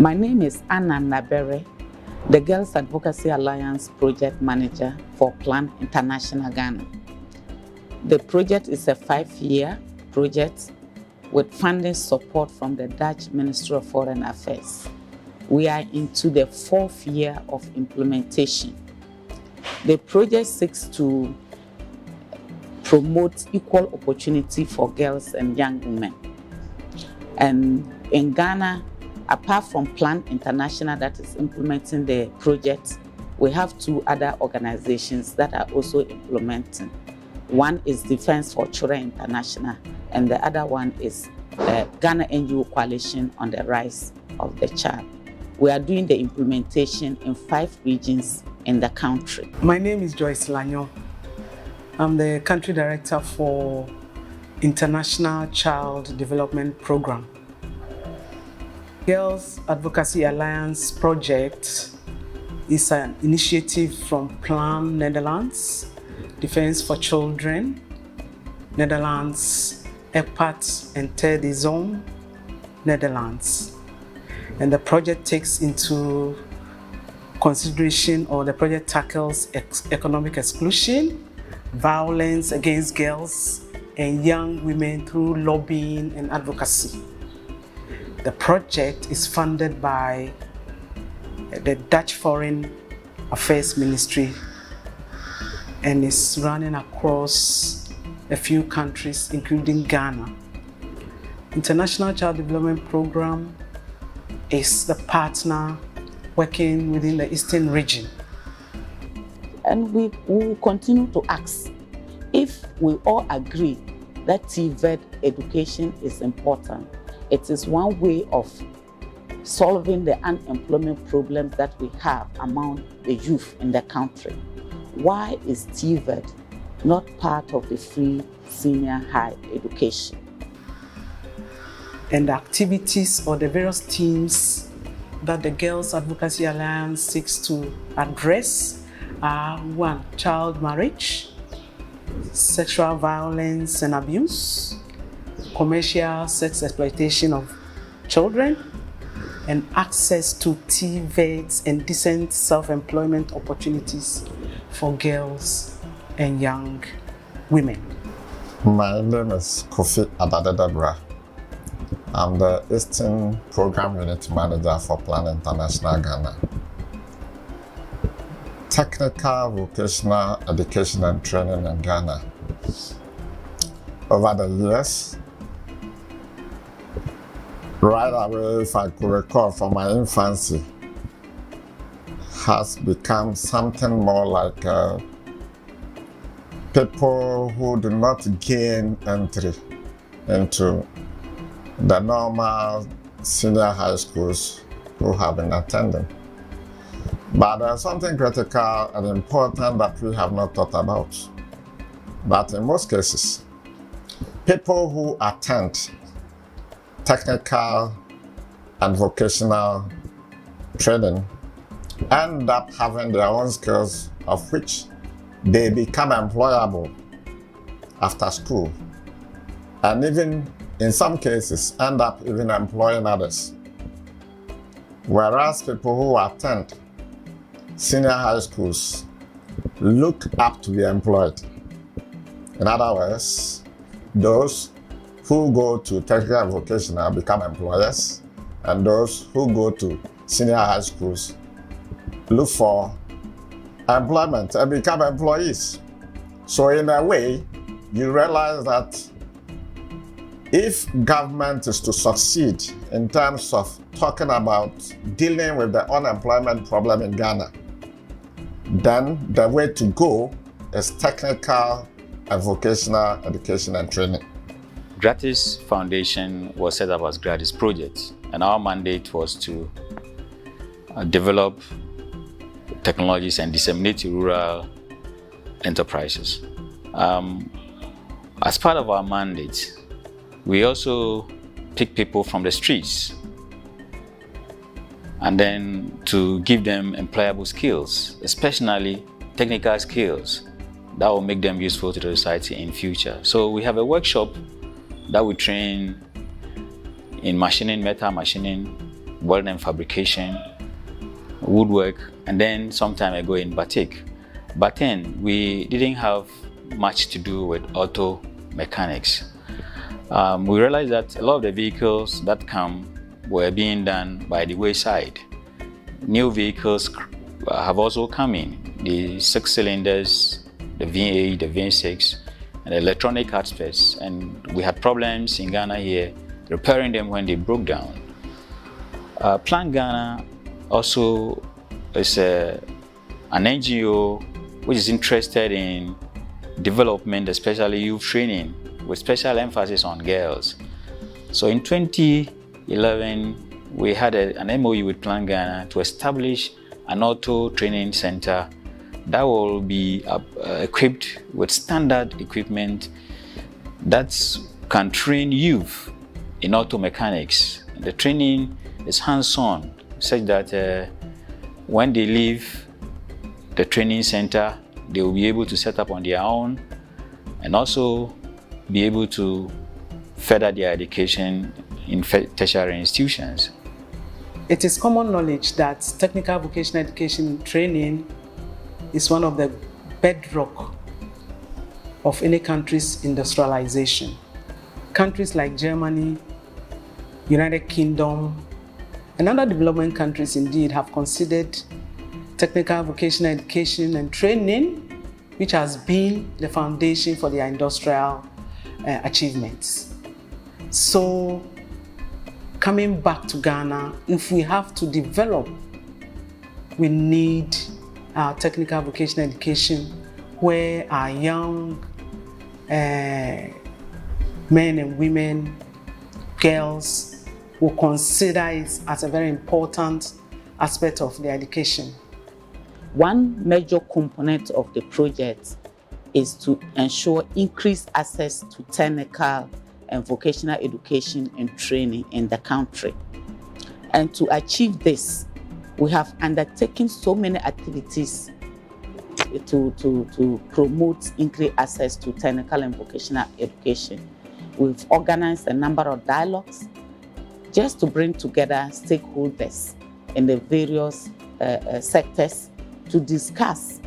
My name is Anna Nabere, the Girls Advocacy Alliance Project Manager for Plan International Ghana. The project is a 5-year project with funding support from the Dutch Ministry of Foreign Affairs. We are into the 4th year of implementation. The project seeks to promote equal opportunity for girls and young women. And in Ghana, apart from Plan International that is implementing the project, we have 2 other organizations that are also implementing. One is Defense for Children International, and the other one is the Ghana NGO Coalition on the Rights of the Child. We are doing the implementation in 5 regions in the country. My name is Joyce Lanyo. I'm the Country Director for International Child Development Program. Girls Advocacy Alliance project is an initiative from Plan Netherlands, Defense for Children, Netherlands, EPAT and Third Zone, Netherlands. And the project takes into consideration, or the project tackles economic exclusion, violence against girls and young women through lobbying and advocacy. The project is funded by the Dutch Foreign Affairs Ministry and is running across a few countries, including Ghana. International Child Development Program is the partner working within the Eastern region. And we will continue to ask if we all agree that TVET education is important. It is one way of solving the unemployment problems that we have among the youth in the country. Why is TVET not part of the free senior high education? And the activities or the various themes that the Girls Advocacy Alliance seeks to address are: 1, child marriage, sexual violence and abuse, commercial sex exploitation of children, and access to TVETs and decent self-employment opportunities for girls and young women. My name is Kofi Abadedabra. I'm the Eastern Program Unit Manager for Plan International Ghana. Technical vocational education and training in Ghana. Over the years, right away, if I could recall from my infancy, has become something more like people who do not gain entry into the normal senior high schools who have been attending. But there's something critical and important that we have not thought about. But in most cases, people who attend technical and vocational training end up having their own skills of which they become employable after school, and even in some cases end up even employing others. Whereas people who attend senior high schools look up to be employed. In other words, those who go to technical and vocational become employers, and those who go to senior high schools look for employment and become employees. So in a way, you realize that if government is to succeed in terms of talking about dealing with the unemployment problem in Ghana, then the way to go is technical and vocational education and training. Gratis Foundation was set up as Gratis Project, and our mandate was to develop technologies and disseminate to rural enterprises. As part of our mandate, we also pick people from the streets and then to give them employable skills, especially technical skills that will make them useful to the society in future. So we have a workshop that we train in machining, metal machining, welding and fabrication, woodwork, and then some time ago in batik. But then we didn't have much to do with auto mechanics. We realized that a lot of the vehicles that come were being done by the wayside. New vehicles have also come in, the 6 cylinders, the V8, the V6, and electronic aspects, and we had problems in Ghana here repairing them when they broke down. Plan Ghana also is an NGO which is interested in development, especially youth training, with special emphasis on girls. So in 2011, we had an MOU with Plan Ghana to establish an auto training center that will be equipped with standard equipment that can train youth in auto mechanics. The training is hands-on, such that when they leave the training center, they will be able to set up on their own and also be able to further their education in tertiary institutions. It is common knowledge that technical vocational education training is one of the bedrock of any country's industrialization. Countries like Germany, United Kingdom, and other developing countries indeed have considered technical vocational education and training, which has been the foundation for their industrial achievements. So, coming back to Ghana, if we have to develop, we need our technical vocational education where our young men and women, girls, will consider it as a very important aspect of their education. One major component of the project is to ensure increased access to technical and vocational education and training in the country. And to achieve this, we have undertaken so many activities to promote increased access to technical and vocational education. We've organized a number of dialogues just to bring together stakeholders in the various sectors to discuss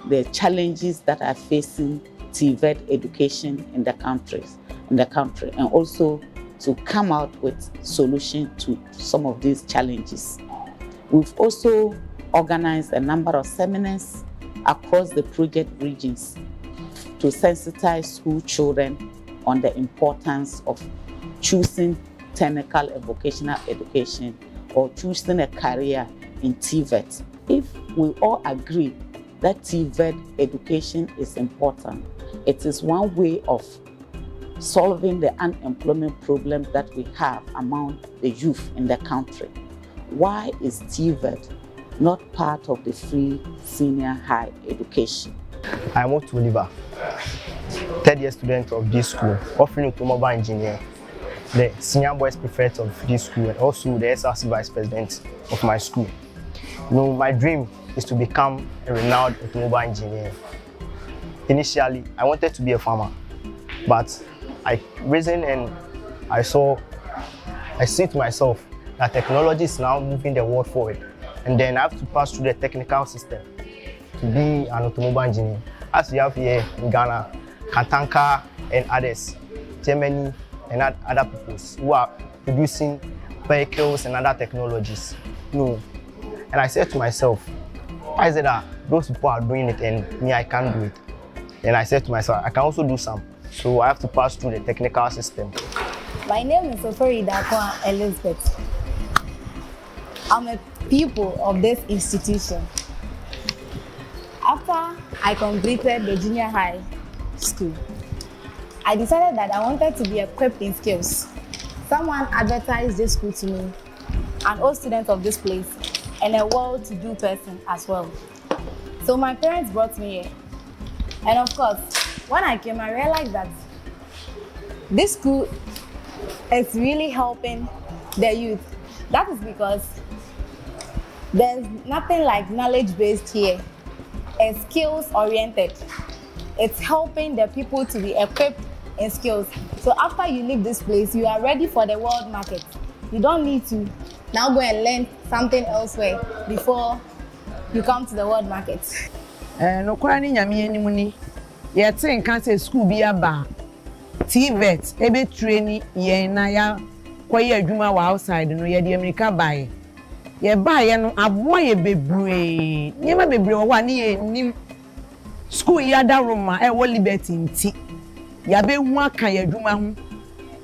the challenges that are facing TVET education in the country, and also to come out with solutions to some of these challenges. We've also organized a number of seminars across the project regions to sensitize school children on the importance of choosing technical and vocational education or choosing a career in TVET. If we all agree that TVET education is important, it is one way of solving the unemployment problem that we have among the youth in the country. Why is TVET not part of the free senior high education? I'm Oliver, third-year student of this school, offering automobile engineer, the senior boys prefect of this school, and also the SRC vice president of my school. You know, my dream is to become a renowned automobile engineer. Initially, I wanted to be a farmer, but I reasoned and I see to myself that technology is now moving the world forward, and then I have to pass through the technical system to be an automobile engineer. As we have here in Ghana, Katanka and others, Germany and other people who are producing vehicles and other technologies. No. And I said to myself, why is it that those people are doing it and me, I can't do it? And I said to myself, I can also do some. So I have to pass through the technical system. My name is Ofori Dakwa Elizabeth. I'm a pupil of this institution. After I completed the junior high school, I decided that I wanted to be equipped in skills. Someone advertised this school to me, an old student of this place, and a well-to-do person as well. So my parents brought me here. And of course, when I came, I realized that this school is really helping the youth. That is because there's nothing like knowledge-based here. It's skills-oriented. It's helping the people to be equipped in skills. So after you leave this place, you are ready for the world market. You don't need to now go and learn something elsewhere before you come to the world market. No kwani nyame anim ni ye tin kan say school bi aba TVET ebe training ye na ya kwaye adwuma wa outside no ye de America bae ye bae no aboa ye bebre nyema bebre wo wa ne ye nim school ya da roma e wo liberty nti ya be hu aka ye adwuma ho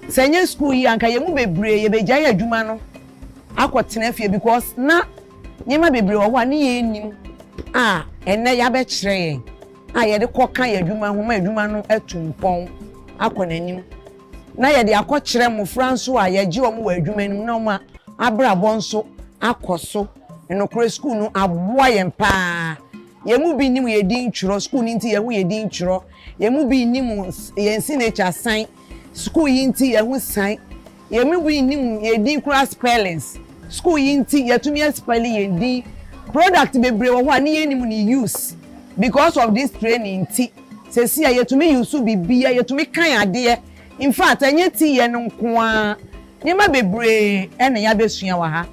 senye school yi anka ye mu bebre ye be gya ye adwuma no akotena fie because na nyema bebre wo wa ne ye nim ene ya be kire yen ye de koka ye adwuma ho ma adwuma no etumpon akonanim na ye de akokire mo franso a ye gi o mo wa adwuma nim na mo abrabo nso akoso enokure school no aboa yen pa ye mu bi nim ye din twiro school ni nti ye hu ye din twiro ye mu bi nim ye signature sign school yi nti ye hu sign ye mu bi nim ye din kura spellings school yi nti ye tumi spelling ye din product bebre wo ani ye nim ni use because of this training nti se si ye tumi use bibia ye tumi kan ade in fact anye ti ye no nko a ni ma bebre ene ya besua wa ha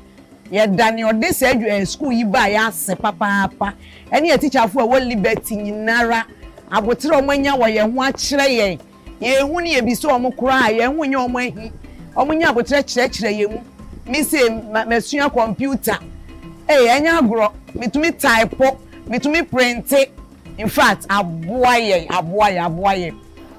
ye dani ode se school yi ba ya se papa ene ye teacher fo wo liberty nyinara abotre omanya wo ye ho a kire ye hu ni ye bi so omo kura ye hu nya omo ahi omo nya abotre kire ye mu mi se mesua computer enya agro mitumi type mitumi print in fact aboye.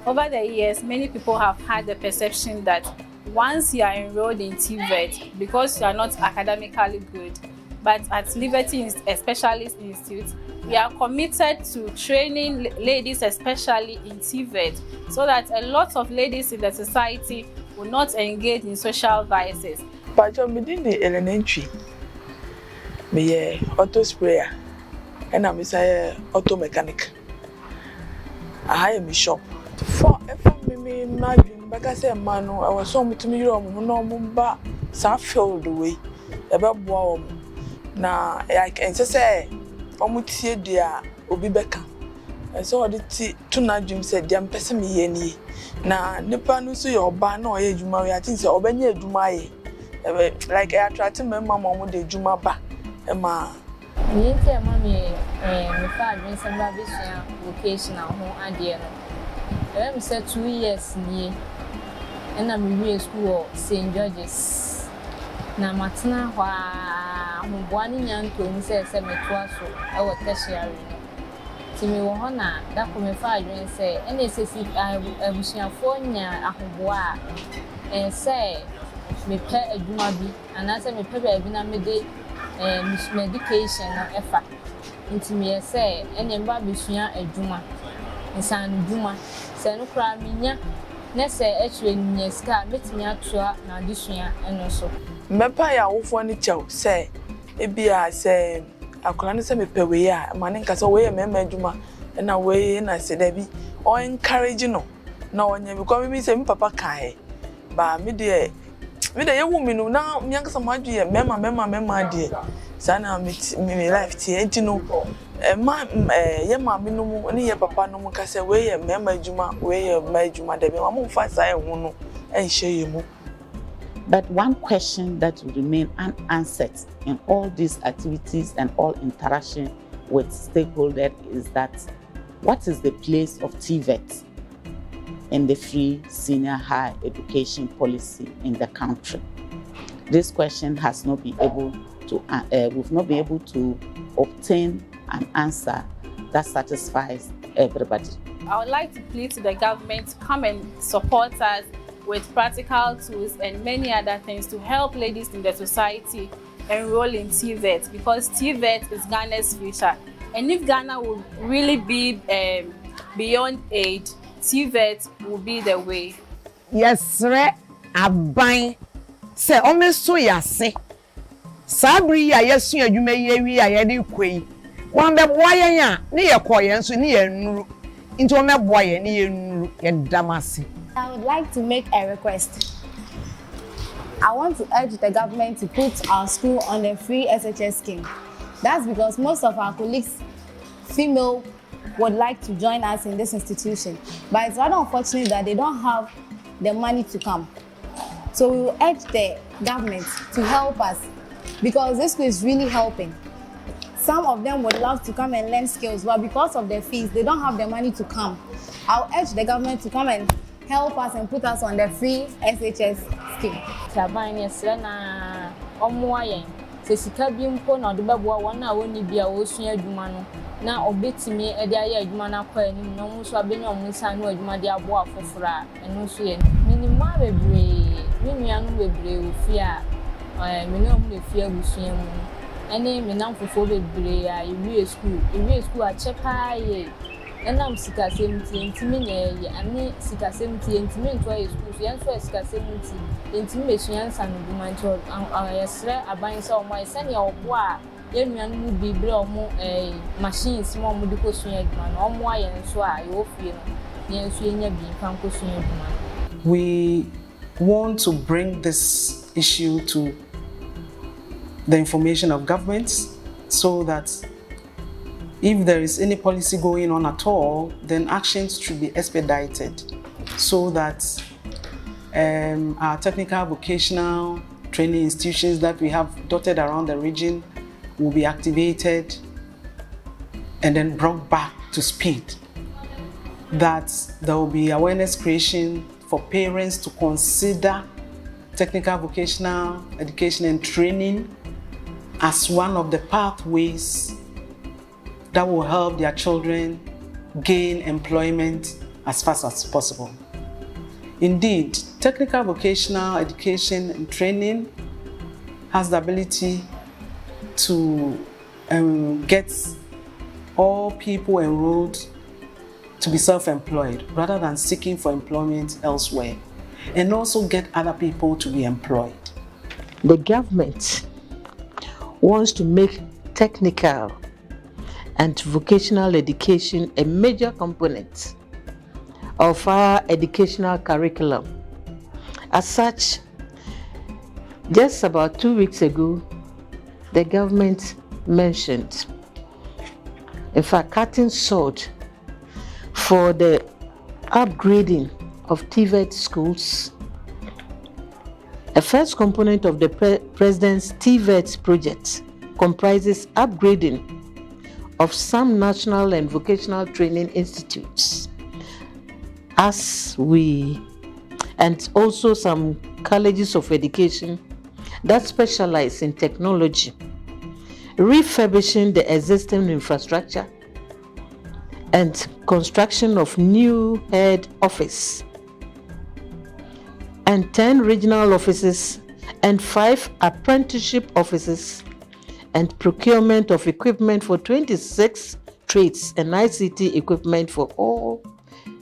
Over the years, many people have had the perception that once you are enrolled in TVET, because you are not academically good, but at Liberty Specialist Institute, we are committed to training ladies, especially in TVET, so that a lot of ladies in the society will not engage in social vices. But within the elementary, me auto sprayer, and I'm a auto mechanic. I am a shop. For me, imagine, but I say, man, I was so much to me, no mumba, some fell the way. About wow. Now, I can say, Omutie dear, Obi Becca. I saw the two Najim said, Jam Pessimi any. Now, Nippanu so your ban or age, Juma, I think so, Obenya Jumai. Like I tried to remember Mamma de Juma ba, Emma. You tell mommy, my father in some vocational home and dear. I said 2 years near, and I'm in school, St. George's. Now, Matana, one young to says, I'm a twasso, our tertiary. To me, Wahona, that for my father and say, and it says if I wish you a 4 year a and say, me pay a jumabi, and as I may pay a binamide medication or effort. Into me, say, and then Baby Shia a juma, and San Juma, San Ukraminia, Nessa, actually, yes, car, met me out to now this year, and also. Mepaya of one child, say, it be I say, I couldn't say me per way, manning cast away a member juma, and away, and I said, Debbie, or encouraging no one ever call me saying Papa Kai, but me dear. With a woman who now young some dear, Memma, dear. Sana me life tea, you know. Yama minimum near Papa no Mucasa way, a member Juma, way a Majuma, the Mamu fast I won't and share you. But one question that will remain unanswered in all these activities and all interaction with stakeholders is that what is the place of TVET in the free senior higher education policy in the country? This question has not been able to, we've not been able to obtain an answer that satisfies everybody. I would like to plead to the government to come and support us with practical tools and many other things to help ladies in the society enroll in TVET, because TVET is Ghana's future. And if Ghana will really be beyond aid, TVET will be the way. Yes, sir. Abai. Say, almost so yase. Sabri ya yesu ya jume yewi ya yedi kwe. Wambe boye ya ni ye koye nso ni ye nuru. Into wambe boye ni ye nuru ye damasi. I would like to make a request. I want to urge the government to put our school on the free SHS scheme. That's because most of our colleagues, female, would like to join us in this institution. But it's rather unfortunate that they don't have the money to come. So we will urge the government to help us because this school is really helping. Some of them would love to come and learn skills, but because of their fees, they don't have the money to come. I'll urge the government to come and help us and put us on the free SHS scheme. Juaben yes na omoayen se sika bi mpo na odebeboa wona woni bia wo sua adwuma no na obetimi e de aye adwuma na kwa anim na omo so abenya omo nsa no adwuma de aboa afofora eno so ye minima bebre minuanu bebre ofia mini omo le fia busua mu ene minam fofo bebre a ewie school a chepa ye enam sika semti ntimi nye ani sika semti ntimi ntwa school so yenso sika semti ntimi mesua nsa no duma nto yesre aban se omo ese ne obo a yenuan mu bibre omo machines mo omo diko sua duma no omo ayen so a ye ofie no yenso yenya bi kan ko sua duma. We want to bring this issue to the information of governments so that if there is any policy going on at all, then actions should be expedited so that our technical vocational training institutions that we have dotted around the region will be activated and then brought back to speed. That there will be awareness creation for parents to consider technical vocational education and training as one of the pathways that will help their children gain employment as fast as possible. Indeed, technical vocational education and training has the ability to get all people enrolled to be self-employed rather than seeking for employment elsewhere, and also get other people to be employed. The government wants to make technical and vocational education a major component of our educational curriculum. As such, just about 2 weeks ago, the government mentioned, in fact, cutting short for the upgrading of TVET schools. A first component of the President's TVET project comprises upgrading of some national and vocational training institutes, and also some colleges of education that specialize in technology, refurbishing the existing infrastructure, and construction of new head office, and 10 regional offices, and 5 apprenticeship offices, and procurement of equipment for 26 trades and ICT equipment for all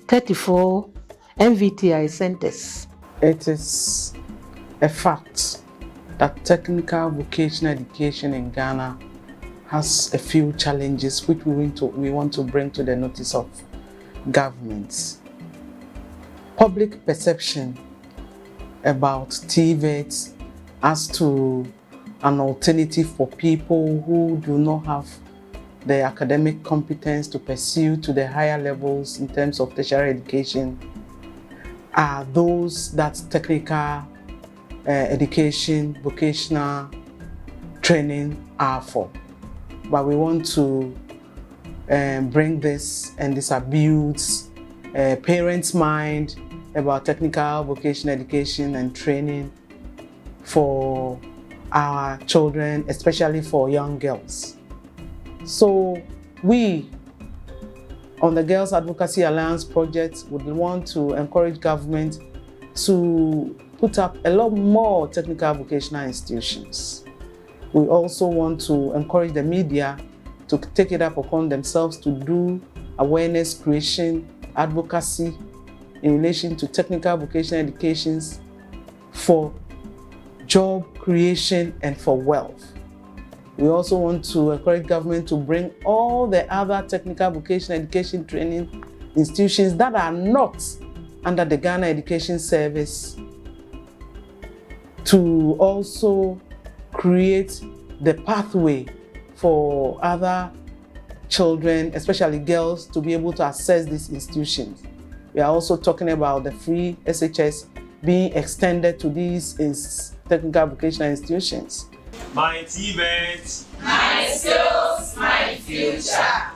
34 MVTI centers. It is a fact that technical vocational education in Ghana has a few challenges which we want to bring to the notice of governments. Public perception about TVET as to an alternative for people who do not have the academic competence to pursue to the higher levels in terms of tertiary education are those that technical education, vocational training are for. But we want to bring this and disabuse parents' mind about technical vocational education and training for our children, especially for young girls. So we, on the Girls Advocacy Alliance project, would want to encourage government to put up a lot more technical vocational institutions. We also want to encourage the media to take it up upon themselves to do awareness creation, advocacy in relation to technical vocational educations for job creation and for wealth. We also want to encourage government to bring all the other technical vocational education training institutions that are not under the Ghana Education Service to also create the pathway for other children, especially girls, to be able to access these institutions. We are also talking about the free SHS being extended to these technical vocational institutions. My TVET. My skills, my future.